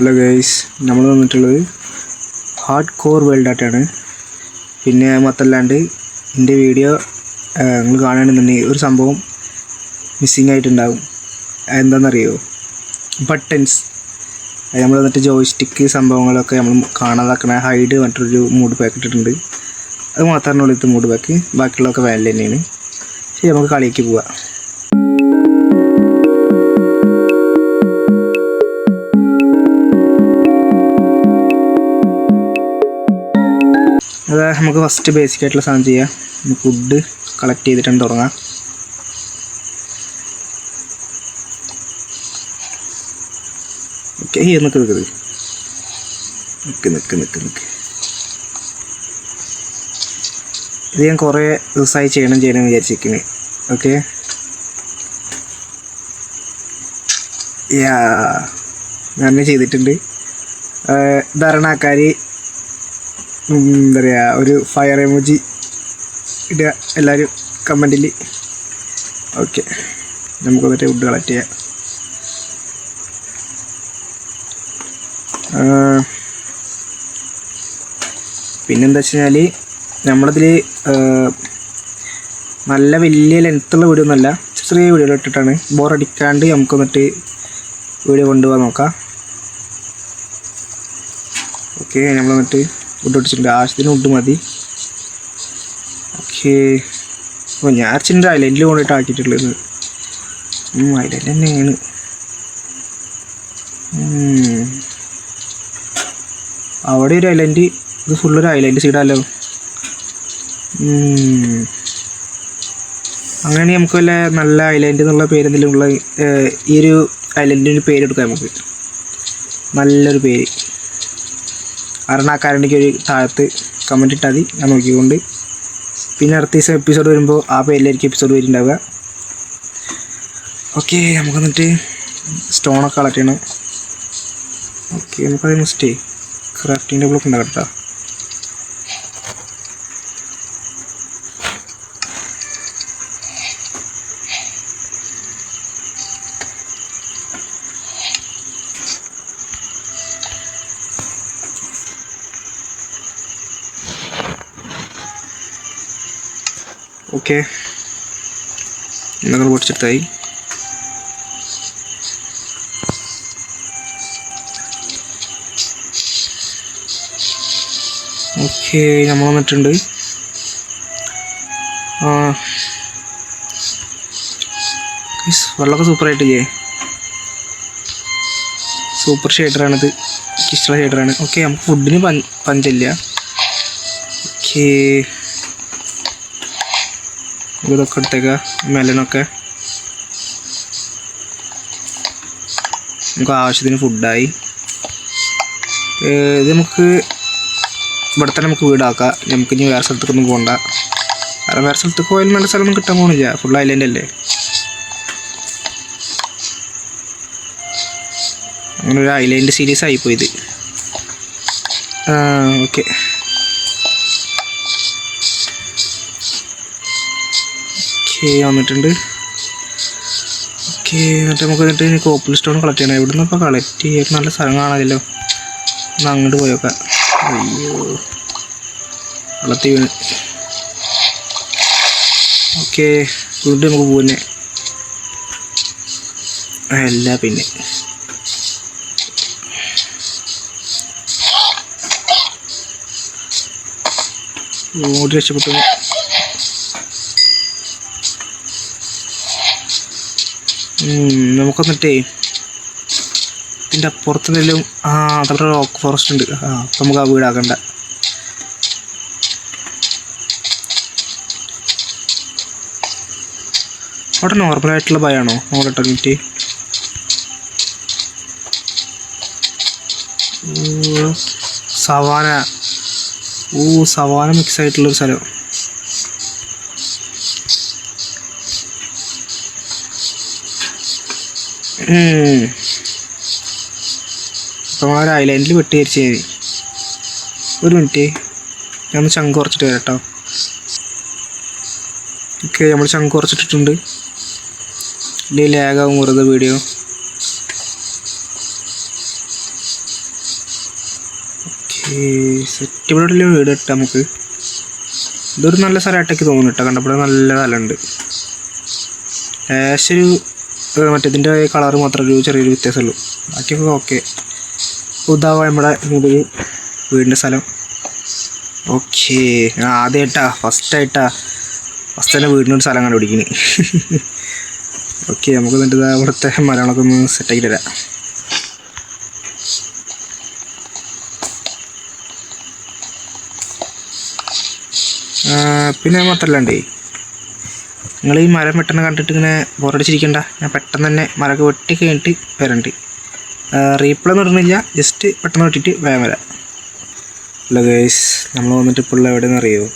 Hello guys, നമ്മൾ വന്നിട്ടുള്ളത് hard core world ആയിട്ടാണ്. പിന്നെ മൊത്തമല്ലാണ്ട് എൻ്റെ വീഡിയോ നിങ്ങൾ കാണുകയാണെന്നുണ്ടെങ്കിൽ ഒരു സംഭവം മിസ്സിങ് ആയിട്ടുണ്ടാകും. എന്താണെന്നറിയോ? ബട്ടൺസ്. അത് നമ്മൾ വന്നിട്ട് ജോയ്സ്റ്റിക്ക് സംഭവങ്ങളൊക്കെ നമ്മൾ കാണാതാക്കണ ഹൈഡ് മറ്റൊരു മൂഡ് പാക്ക് ഇട്ടിട്ടുണ്ട്. അത് മാത്രമേ ഉള്ളൂ ഇത് മൂഡ് പാക്ക്, ബാക്കിയുള്ളതൊക്കെ വാല്യൂ തന്നെയാണ്. ശരി, നമുക്ക് കളിക്ക് പോവാം. അത് നമുക്ക് ഫസ്റ്റ് ബേസിക് ആയിട്ടുള്ള സാധനം ചെയ്യാം. നമുക്ക് ഫുഡ് കളക്ട് ചെയ്തിട്ടാണ് തുടങ്ങാം. ഓക്കെ, നിൽക്ക് ഇത് ഞാൻ കുറേ ദിവസമായി ചെയ്യണം വിചാരിച്ചിരിക്കുന്നത്. ഓക്കെ, ഞാൻ ചെയ്തിട്ടുണ്ട്. ധാരണക്കാർ എന്താ പറയുക, ഒരു ഫയർ എമോജി ഇടുക എല്ലാവരും കമൻറ്റിൽ. ഓക്കെ, നമുക്ക് മറ്റേ ഫുഡ് കളക്ട് ചെയ്യാം. പിന്നെന്താ വെച്ച് കഴിഞ്ഞാൽ നമ്മളതിൽ നല്ല വലിയ ലെങ്ത്തുള്ള വീഡിയോ ഒന്നുമല്ല, ചെറിയ വീഡിയോ ഇട്ടിട്ടാണ് ബോറടിക്കാണ്ട് നമുക്ക് എന്നിട്ട് വീഡിയോ കൊണ്ടുപോകാൻ നോക്കാം. ഓക്കെ, നമ്മൾ എന്നിട്ട് ഫുഡ് അടിച്ചിട്ടുണ്ട്. ആവശ്യത്തിന് ഫുഡ് മതി. ഓക്കെ, അപ്പോൾ ഞാൻ അച്ഛൻ്റെ ഐലൻഡിൽ കൊണ്ടിട്ട് ആക്കിയിട്ടുള്ളത് ഐലൻഡ് തന്നെയാണ്. അവിടെ ഒരു ഐലൻഡ്, ഇത് ഫുള്ളൊരു ഐലൻഡ് സൈഡാലോ. അങ്ങനെ നമുക്ക് വല്ല നല്ല ഐലൻഡ് എന്നുള്ള പേരെന്തെങ്കിലും ഉള്ള ഈ ഒരു ഐലൻഡിന് പേരെടുക്കാം. നമുക്ക് നല്ലൊരു പേര് അരണാക്കാരൻ്റെ ഒരു താഴത്ത് കമൻറ്റ് ഇട്ടാൽ മതി, ഞാൻ നോക്കിക്കൊണ്ട്. പിന്നെ അടുത്ത ദിവസം എപ്പിസോഡ് വരുമ്പോൾ ആ പേരിലായിരിക്കും എപ്പിസോഡ് വരുന്നുണ്ടാവുക. ഓക്കെ, നമുക്ക് എന്നിട്ട് സ്റ്റോണൊക്കെ കളക്ട് ചെയ്യണം. ഓക്കെ, നമുക്കത് മസ്റ്റേ ക്രാഫ്റ്റിംഗ് ടേബിളൊക്കെ ഉണ്ടാകും കേട്ടോ. ഓക്കെ, എന്നൊക്കെ പൊടിച്ചെടുത്തായി. ഓക്കെ, നമ്മൾ വന്നിട്ടുണ്ട്. വെള്ളമൊക്കെ സൂപ്പറായിട്ട് ചെയ്യേ, സൂപ്പർ ഷെയ്ഡറാണിത്, എനിക്കിഷ്ടമുള്ള ഷെയ്ഡറാണ്. ഓക്കെ, നമുക്ക് ഫുഡിന് പഞ്ചില്ല. ഓക്കെ, ഇതൊക്കെ എടുത്തേക്കുക, മെലനൊക്കെ. നമുക്ക് ആവശ്യത്തിന് ഫുഡായി. ഇത് നമുക്ക് ഇവിടെ തന്നെ നമുക്ക് വീടാക്കാം. നമുക്ക് ഇനി വേറെ സ്ഥലത്തേക്കൊന്നും പോകണ്ട. കാരണം വേറെ സ്ഥലത്തേക്ക് പോയാലും നല്ല സ്ഥലമൊന്നും കിട്ടാൻ പോകുന്നില്ല, ഫുൾ ഐലൻഡ് അല്ലേ. അങ്ങനെ ഒരു ഐലൻഡ് സീരീസ് ആയിപ്പോയത്. ഓക്കെ, വന്നിട്ടുണ്ട്. ഓക്കെ, എന്നിട്ട് നമുക്ക് എന്നിട്ട് കോപ്പിൾ സ്റ്റോൺ കളക്ട് ചെയ്യണം. എവിടെ നിന്ന് ഇപ്പോൾ കളക്ട് ചെയ്യാൻ നല്ല സ്ഥലം കാണാമല്ലോ. ഒന്ന് അങ്ങോട്ട് പോയേക്കാം. അയ്യോ, വെള്ളത്തിൽ വീണ്. ഓക്കെ, വീണ്ടും നമുക്ക് പോകുന്നേ അല്ല. പിന്നെ ഓടി രക്ഷപ്പെട്ടു. നമുക്കൊന്നിട്ടേ ഇതിൻ്റെ അപ്പുറത്തെന്തെങ്കിലും അത്ര റോക്ക് ഫോറസ്റ്റ് ഉണ്ട്. അപ്പം നമുക്ക് ആ വീടാക്കണ്ട. അവിടെ നോർമലായിട്ടുള്ള ഭയമാണോ നമ്മുടെ ടെക്നിറ്റ്? സവാന. സവാന മിക്സ് ആയിട്ടുള്ളൊരു സ്ഥലം. അപ്പോൾ ആ ഒരു ഐലൻഡിൽ വെട്ടിയരിച്ച് മതി. ഒരു മിനിറ്റ്, ഞാൻ ഒന്ന് ചങ്ക് കുറച്ചിട്ട് വരാം കേട്ടോ. ഓക്കെ, നമ്മൾ ചങ്ക് കുറച്ചിട്ടിട്ടുണ്ട്. ഇല്ലെങ്കിൽ ലാഗാവും വെറുതെ വീഡിയോ. ഈ സെറ്റ് ഇവിടെ വീട് ഇട്ട് നമുക്ക് ഇതൊരു നല്ല സ്ഥലമായിട്ടൊക്കെ തോന്നുന്നു കേട്ടോ. കണ്ടപ്പോൾ നല്ല സ്ഥലമുണ്ട്. ഒരു മറ്റേതിൻ്റെ കളറ് മാത്രം ഒരു ചെറിയൊരു വ്യത്യാസമുള്ളൂ. ബാക്കിയൊക്കെ ഓക്കെ. ഇതാവും നമ്മുടെ വീടിൻ്റെ സ്ഥലം. ഓക്കെ, ആദ്യമായിട്ടാ ഫസ്റ്റ് തന്നെ വീടിനൊരു സ്ഥലം കണ്ടുപിടിക്കുന്നു. ഓക്കെ, നമുക്ക് എന്നിട്ട് ഇവിടുത്തെ മരങ്ങളൊക്കെ ഒന്ന് സെറ്റാക്കി തരാം. പിന്നെ മാത്രമല്ലാണ്ടേ, നിങ്ങൾ ഈ മരം വെട്ടണ കണ്ടിട്ട് ഇങ്ങനെ ബോറടിച്ചിരിക്കണ്ട. ഞാൻ പെട്ടെന്ന് തന്നെ മരമൊക്കെ വെട്ടി കഴിഞ്ഞിട്ട് വരണ്ട്. റീപ്ലേ എന്ന് പറഞ്ഞില്ല, ജസ്റ്റ് പെട്ടെന്ന് വെട്ടിയിട്ട് വേഗം വരാം. അല്ല ഗൈസ്, നമ്മൾ വന്നിട്ട് ഇപ്പോൾ എവിടെയെന്ന് അറിയുമോ?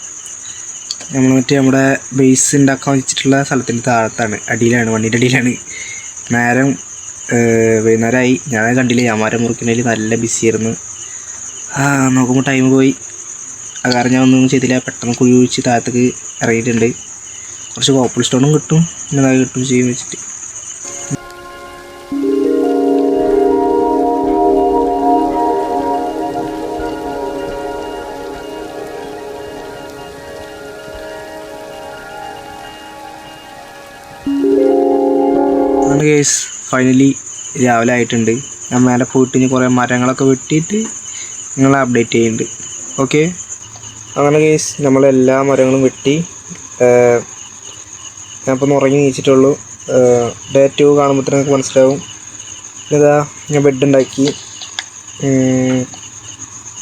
നമ്മൾ നമ്മുടെ ബേസ് ഉണ്ടാക്കാൻ വെച്ചിട്ടുള്ള സ്ഥലത്തിൻ്റെ താഴത്താണ്, അടിയിലാണ്, വണ്ടിൻ്റെ അടിയിലാണ്. നേരം വൈകുന്നേരമായി. ഞാൻ കണ്ടില്ല, ഞാൻ മരം മുറിക്കുന്നതിൽ നല്ല ബിസിയായിരുന്നു. നോക്കുമ്പോൾ ടൈം പോയി. അത് കാരണം ഞാൻ ഒന്നും ചെയ്തില്ല. പെട്ടെന്ന് കുഴി ഒഴിച്ച് താഴത്തേക്ക് ഇറങ്ങിയിട്ടുണ്ട്. കുറച്ച് കോപ്പിൾ സ്റ്റോണും കിട്ടും, പിന്നെ അത് കിട്ടും ചെയ്യും വെച്ചിട്ട്. അങ്ങനെ കേസ് ഫൈനലി രാവിലെ ആയിട്ടുണ്ട്. ഞാൻ മേലെ പോയിട്ട് ഇനി കുറേ മരങ്ങളൊക്കെ വെട്ടിയിട്ട് നിങ്ങളെ അപ്ഡേറ്റ് ചെയ്യുന്നുണ്ട്. ഓക്കെ, അങ്ങനെ കേസ് നമ്മളെല്ലാ മരങ്ങളും വെട്ടി. ഞാനിപ്പോൾ ഒന്ന് ഉറങ്ങി നീച്ചിട്ടുള്ളൂ. ഡേ 2 കാണുമ്പോൾ തന്നെ നിങ്ങൾക്ക് മനസ്സിലാവും. ഇതാ ഞാൻ ബെഡ് ഉണ്ടാക്കി,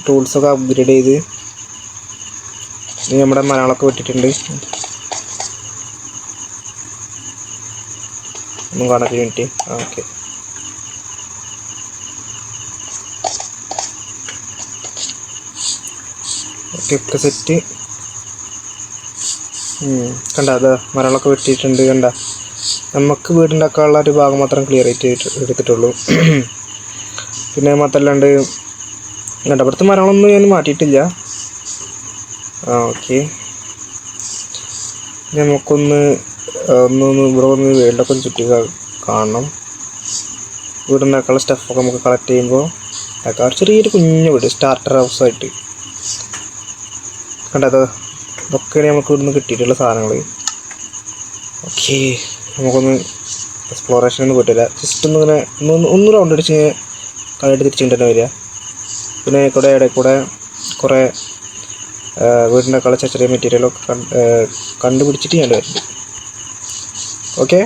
ടൂൾസൊക്കെ അപ്ഗ്രേഡ് ചെയ്ത് നമ്മുടെ മരങ്ങളൊക്കെ വെട്ടിയിട്ടുണ്ട്. ഒന്നും കാണാൻ വേണ്ടി ഓക്കെ. ഒക്കെ സെറ്റ്. കണ്ട, അതാ മരങ്ങളൊക്കെ വെട്ടിയിട്ടുണ്ട്. കണ്ട, നമുക്ക് വീടുണ്ടാക്കാനുള്ള ഒരു ഭാഗം മാത്രം ക്ലിയർ ആയിട്ട് എടുത്തിട്ടുള്ളൂ. പിന്നെ മാത്രമല്ലാണ്ട് കണ്ട, ഇവിടുത്തെ മരങ്ങളൊന്നും ഞാൻ മാറ്റിയിട്ടില്ല. ഓക്കെ, നമുക്കൊന്ന് ഇവിടെ ഒന്ന് വീട്ടിലൊക്കെ ഒന്ന് ചുറ്റി കാണണം. വീടുണ്ടാക്കാനുള്ള സ്റ്റഫൊക്കെ നമുക്ക് കളക്ട് ചെയ്യുമ്പോൾ ചെറിയൊരു കുഞ്ഞു വീട്, സ്റ്റാർട്ടർ ഹൗസായിട്ട്. കണ്ടത് ഇതൊക്കെയാണ് നമുക്ക് ഇവിടുന്ന് കിട്ടിയിട്ടുള്ള സാധനങ്ങൾ. ഓക്കെ, നമുക്കൊന്ന് എക്സ്പ്ലോറേഷൻ ഒന്നും കിട്ടില്ല. ജസ്റ്റ് ഒന്നിങ്ങനെ ഒന്ന് റൗണ്ട് അടിച്ച് കണ്ടിട്ട് തിരിച്ചിട്ട് തന്നെ വരിക. പിന്നെ ഇടയിൽ കൂടെ കുറേ വീടിൻ്റെ കള ചെറിയ മെറ്റീരിയലൊക്കെ കണ്ടുപിടിച്ചിട്ട് ഞാൻ വരുന്നുണ്ട്. ഓക്കെ,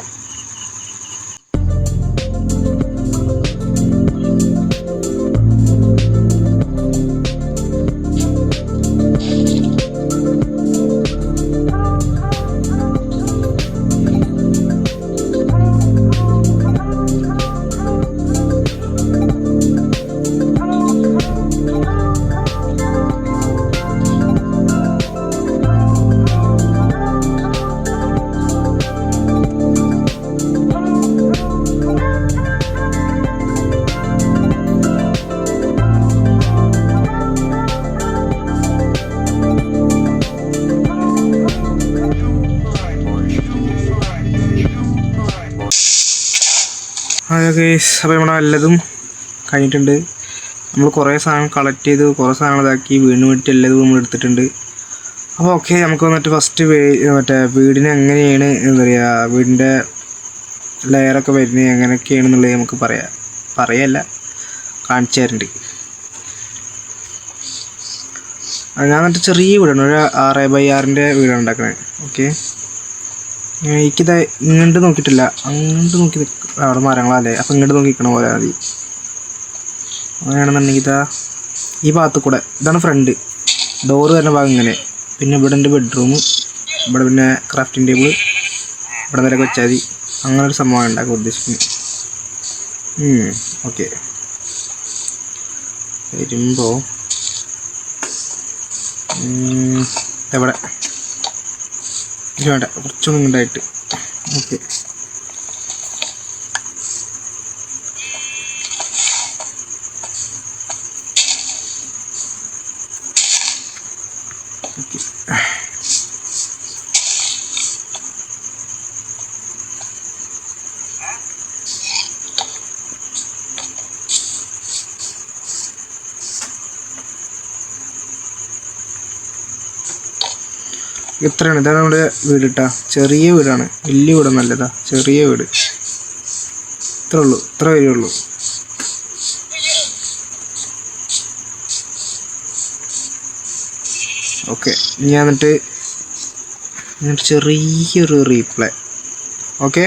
അപ്പോൾ നമ്മുടെ എല്ലതും കഴിഞ്ഞിട്ടുണ്ട്. നമ്മൾ കുറേ സാധനം കളക്ട് ചെയ്ത് കുറേ സാധനങ്ങൾ ഇതാക്കി വീടിന് വേണ്ടിയിട്ട് എല്ലതും നമ്മൾ എടുത്തിട്ടുണ്ട്. അപ്പോൾ ഓക്കെ, നമുക്ക് വന്നിട്ട് ഫസ്റ്റ് മറ്റേ വീടിന് എങ്ങനെയാണ് എന്താ പറയുക, വീടിൻ്റെ ലെയറൊക്കെ വരുന്നത് എങ്ങനെയൊക്കെയാണെന്നുള്ളത് നമുക്ക് പറയല്ല കാണിച്ചു തരുന്നുണ്ട്. ഞാൻ എന്നിട്ട് ചെറിയ വീടാണ്, ഒരു 6x6 വീടാണ് ഉണ്ടാക്കുന്നത്. ഓക്കെ, എനിക്കിത് ഇങ്ങോട്ട് നോക്കിയിട്ടില്ല, അങ്ങോട്ട് നോക്കി അവിടെ മരങ്ങളല്ലേ, അപ്പം ഇങ്ങോട്ട് നോക്കി നിൽക്കണ പോലെ മതി. അങ്ങനെയാണെന്നുണ്ടെങ്കിൽ ഇതാ ഈ ഭാഗത്ത് കൂടെ ഇതാണ് ഫ്രണ്ട് ഡോറ് വരുന്ന ഭാഗം ഇങ്ങനെ. പിന്നെ ഇവിടെ എൻ്റെ ബെഡ്റൂം, ഇവിടെ പിന്നെ ക്രാഫ്റ്റിംഗ് ടേബിൾ, ഇവിടെ നിലക്ക് വെച്ചാൽ മതി. അങ്ങനെ ഒരു സംഭവം ഉണ്ടാക്കാൻ ഉദ്ദേശിക്കുന്നു. ഓക്കെ, വരുമ്പോൾ എവിടെ വേണ്ട, കുറച്ചൊന്നും ഉണ്ടായിട്ട്. ഓക്കെ, ഇത്രയാണ്. ഇതാണ് നമ്മുടെ വീട് കേട്ടോ. ചെറിയ വീടാണ്, വലിയ വീടൊന്നല്ല. ഇതാ ചെറിയ വീട്. ഇത്രേ ഉള്ളൂ, ഇത്ര വരെയുള്ളൂ. ഓക്കെ, ഞാൻ എന്നിട്ട് ചെറിയൊരു റീപ്ലേ. ഓക്കെ,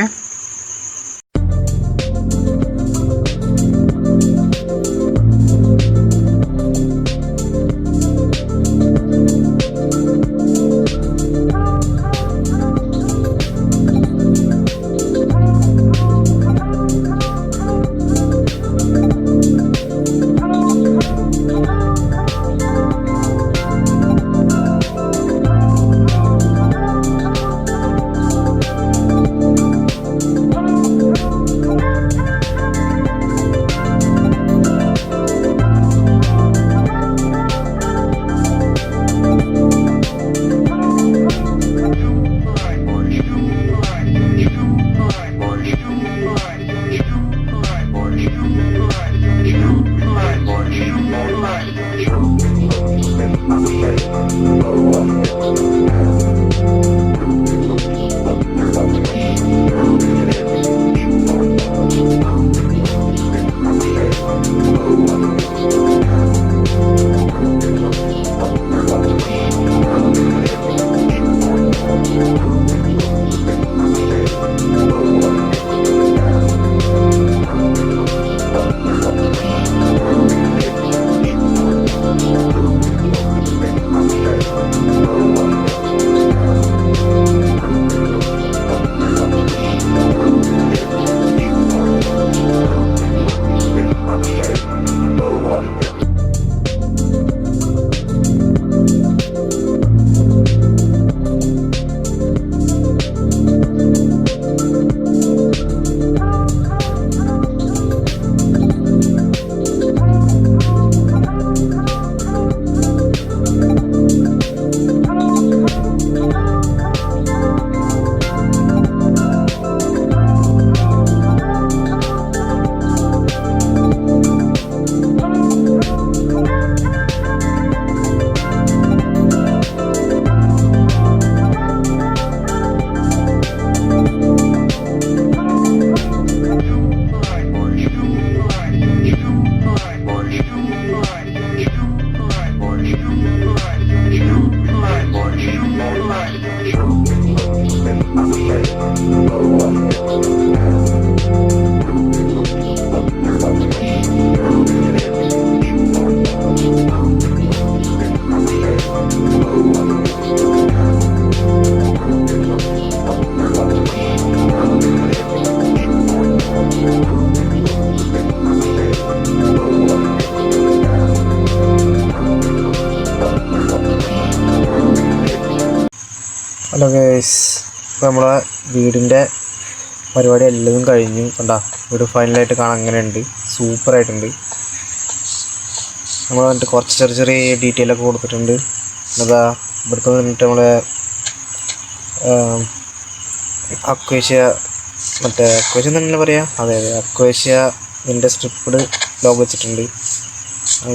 ഹലോ ഗൈസ്, ഇപ്പോൾ നമ്മളെ വീടിൻ്റെ പരിപാടി എല്ലതും കഴിഞ്ഞു. കണ്ടാ, വീട് ഫൈനലായിട്ട് കാണാൻ അങ്ങനെയുണ്ട്, സൂപ്പറായിട്ടുണ്ട്. നമ്മൾ വന്നിട്ട് കുറച്ച് ചെറിയ ചെറിയ ഡീറ്റെയിലൊക്കെ കൊടുത്തിട്ടുണ്ട്. അതാ ഇവിടുത്തെ വന്നിട്ട് നമ്മളെ അക്വേഷ്യ, മറ്റേ അക്വേഷ്യ തന്നെ പറയാം, അതെ അക്വേഷ്യ ഇതിൻ്റെ സ്ട്രിപ്പ്ഡ് ലോഗ് വെച്ചിട്ടുണ്ട്.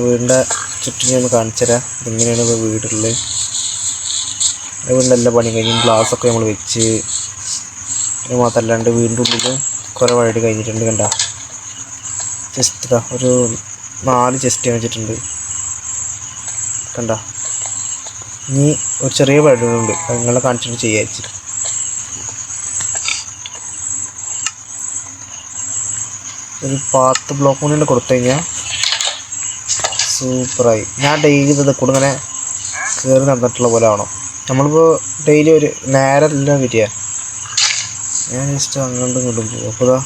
വീടിൻ്റെ ചുറ്റും ഞാൻ കാണിച്ചു തരാം. ഇങ്ങനെയാണ് ഇപ്പോൾ വീടുള്ളത്. വീടിൻ്റെ എല്ലാ പണി കഴിഞ്ഞ് ഗ്ലാസ്സൊക്കെ നമ്മൾ വെച്ച്, അത് മാത്രമല്ലാണ്ട് വീടിൻ്റെ ഉള്ളിൽ കുറേ വഴി കഴിഞ്ഞിട്ടുണ്ട്. കണ്ട, ചെസ്റ്റ് ഇതാ ഒരു 4 ചെസ്റ്റ് വെച്ചിട്ടുണ്ട്. കണ്ട, ഇനി ഒരു ചെറിയ ബെഡ്റൂമുണ്ട്, അത് നിങ്ങളെ കാണിച്ചിട്ട് ചെയ്യാച്ച്. ഒരു 10 ബ്ലോക്ക് കൊണ്ട് കൊടുത്തു കഴിഞ്ഞാൽ സൂപ്പറായി. ഞാൻ ഡെയിലി ഇത് കൂടെ ഇങ്ങനെ കയറി നടന്നിട്ടുള്ള പോലെ ആവണം. നമ്മളിപ്പോൾ ഡെയിലി ഒരു നേരെല്ലാം വരിക, ഞാൻ ജസ്റ്റ് അങ്ങോട്ടും ഇങ്ങോട്ടും പോകും. അപ്പോൾ ഇതാ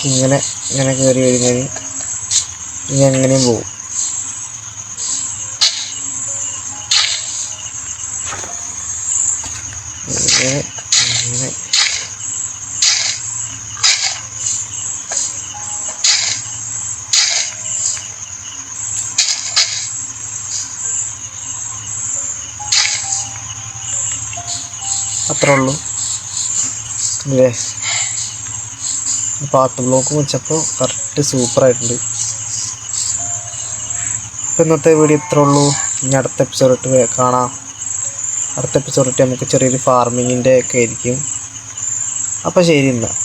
ഇങ്ങനെ കയറി കഴിഞ്ഞാൽ ഇനി എങ്ങനെയും പോകും. ഇങ്ങനെ അത്രേ ഉള്ളൂ അല്ലേ. പാത്ത് ബ്ലോക്ക് വെച്ചപ്പോൾ കറക്റ്റ് സൂപ്പറായിട്ടുണ്ട്. അപ്പോൾ ഇന്നത്തെ വീഡിയോ ഇത്രേ ഉള്ളൂ. ഇനി അടുത്ത എപ്പിസോഡിട്ട് കാണാം. അടുത്ത എപ്പിസോഡിട്ട് നമുക്ക് ചെറിയൊരു ഫാർമിങ്ങിൻ്റെ ഒക്കെ ആയിരിക്കും. അപ്പോൾ ശരി എന്നാൽ.